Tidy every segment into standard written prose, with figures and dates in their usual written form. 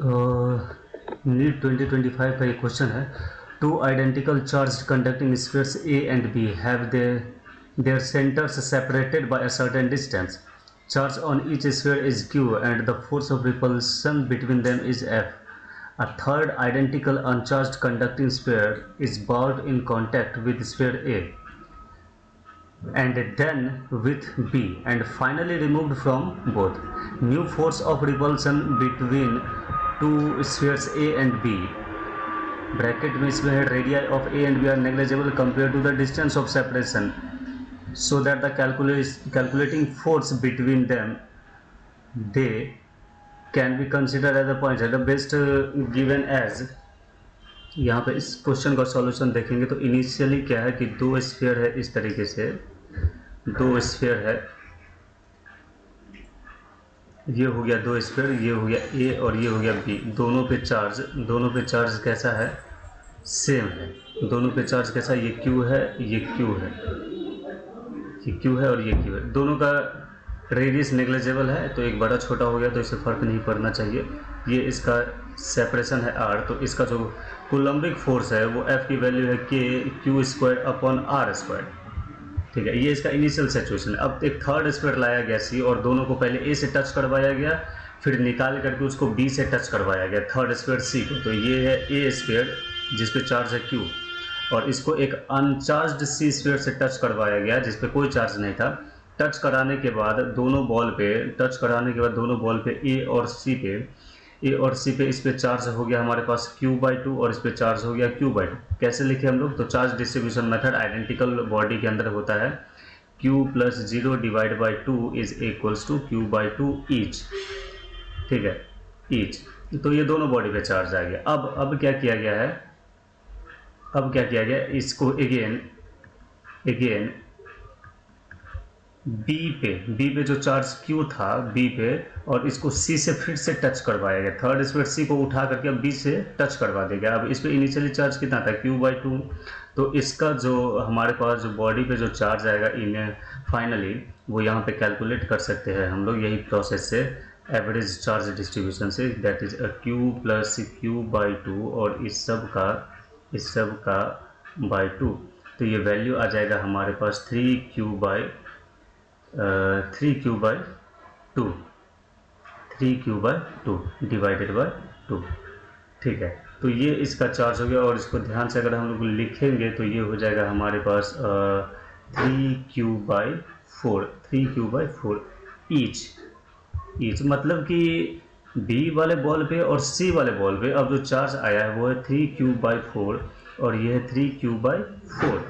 NEET 2025 का ये question है। Two identical charge conducting spheres A and B have their centres separated by a certain distance. Charge on each sphere is Q and the force of repulsion between them is F. A third identical uncharged conducting sphere is brought in contact with sphere A and then with B and finally removed from both. New force of repulsion between two spheres A and B bracket में इसमें है radii of A and B are negligible compared to the distance of separation so that the calculating force between them they can be considered as a point at the best given as। यहाँ पे इस question का solution देखेंगे तो initially क्या है कि दो स्फीयर है, इस तरीके से दो स्फीयर है, ये हो गया दो स्फीयर, ये हो गया ए और ये हो गया बी। दोनों पे चार्ज कैसा है, सेम है। दोनों पे चार्ज कैसा, ये क्यू है, ये क्यू है, ये क्यू है और ये क्यू है। दोनों का रेडियस नेग्लिजिबल है, तो एक बड़ा छोटा हो गया तो इससे फ़र्क नहीं पड़ना चाहिए। ये इसका सेपरेशन है आर, तो इसका जो कूलम्बिक फोर्स है वो एफ की वैल्यू है K Q square upon R square. ठीक है, ये इसका इनिशियल सिचुएशन है। अब एक थर्ड स्फीयर लाया गया सी और दोनों को पहले ए से टच करवाया गया, फिर निकाल करके उसको बी से टच करवाया गया, थर्ड स्फीयर सी को। तो ये है ए स्फीयर जिस पे चार्ज है क्यू, और इसको एक अनचार्ज्ड सी स्फीयर से टच करवाया गया जिस पे कोई चार्ज नहीं था। टच कराने के बाद दोनों बॉल पे ए और सी पे इस पे चार्ज हो गया हमारे पास Q/2 और इस पे चार्ज हो गया Q/2। कैसे लिखे हम लोग, तो charge distribution method identical body के अंदर होता है Q + 0 divide by 2 is equals to Q/2 each. ठीक है, ईच। तो ये दोनों बॉडी पे चार्ज आ गया। अब क्या किया गया, इसको अगेन बी पे जो चार्ज Q था बी पे, और इसको C से फिर से टच करवाया गया। थर्ड स्फीयर C को उठा करके अब B से टच करवा देगा। अब इस पे इनिशियली चार्ज कितना था, Q/2। तो इसका जो हमारे पास जो बॉडी पे जो चार्ज आएगा इन फाइनली वो यहाँ पे कैलकुलेट कर सकते हैं हम लोग, यही प्रोसेस से एवरेज चार्ज डिस्ट्रीब्यूशन से, दैट इज Q + Q/2 और इस सब का बाई 2। तो ये वैल्यू आ जाएगा हमारे पास 3Q/2 डिवाइडेड बाई 2। ठीक है, तो ये इसका चार्ज हो गया, और इसको ध्यान से अगर हम लोग लिखेंगे तो ये हो जाएगा हमारे पास 3Q/4 ईच। मतलब कि बी वाले बॉल पे और सी वाले बॉल पे अब जो चार्ज आया है वो है 3Q/4 और ये है 3Q/4।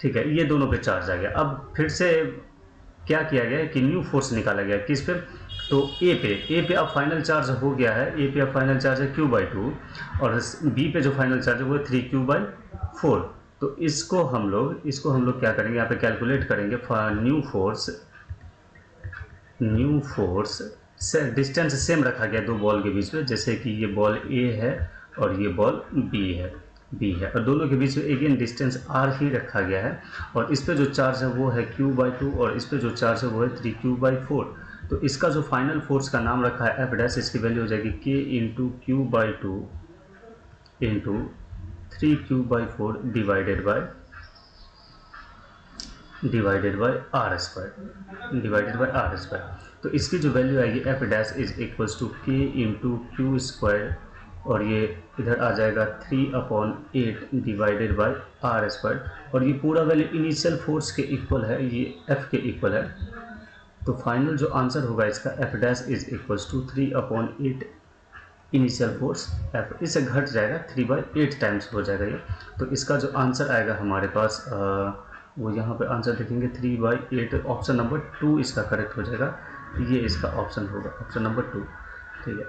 ठीक है, ये दोनों पे चार्ज आ गया। अब फिर से क्या किया गया कि न्यू फोर्स निकाला गया किस पे, तो ए पे अब फाइनल चार्ज हो गया है, ए पे अब फाइनल चार्ज है Q/2 और बी पे जो फाइनल चार्ज है वो है 3Q/4। तो इसको हम लोग क्या करेंगे, यहाँ पे कैलकुलेट करेंगे न्यू फोर्स से डिस्टेंस सेम रखा गया दो बॉल के बीच में, जैसे कि ये बॉल ए है और ये बॉल बी है, और दोनों के बीच में अगेन डिस्टेंस आर ही रखा गया है, और इस पे जो चार्ज है वो है Q/2 और इस पे जो चार्ज है वो है 3Q/4। तो इसका जो फाइनल फोर्स का नाम रखा है F', इसकी वैल्यू हो जाएगी K × Q/2 × 3Q/4 divided by R²। तो इसकी जो वैल्यू आएगी F' is equals to K × Q² और ये इधर आ जाएगा 3/8 डिवाइडेड बाई R², और ये पूरा वैल्यू इनिशियल फोर्स के इक्वल है, ये F के इक्वल है। तो फाइनल जो आंसर होगा इसका F' is equals to 3/8 initial force F, इससे घट जाएगा 3/8 टाइम्स हो जाएगा ये। तो इसका जो आंसर आएगा हमारे पास वो यहाँ पे आंसर देखेंगे 3/8, ऑप्शन नंबर 2 इसका करेक्ट हो जाएगा। ये इसका ऑप्शन होगा, ऑप्शन नंबर 2। ठीक है।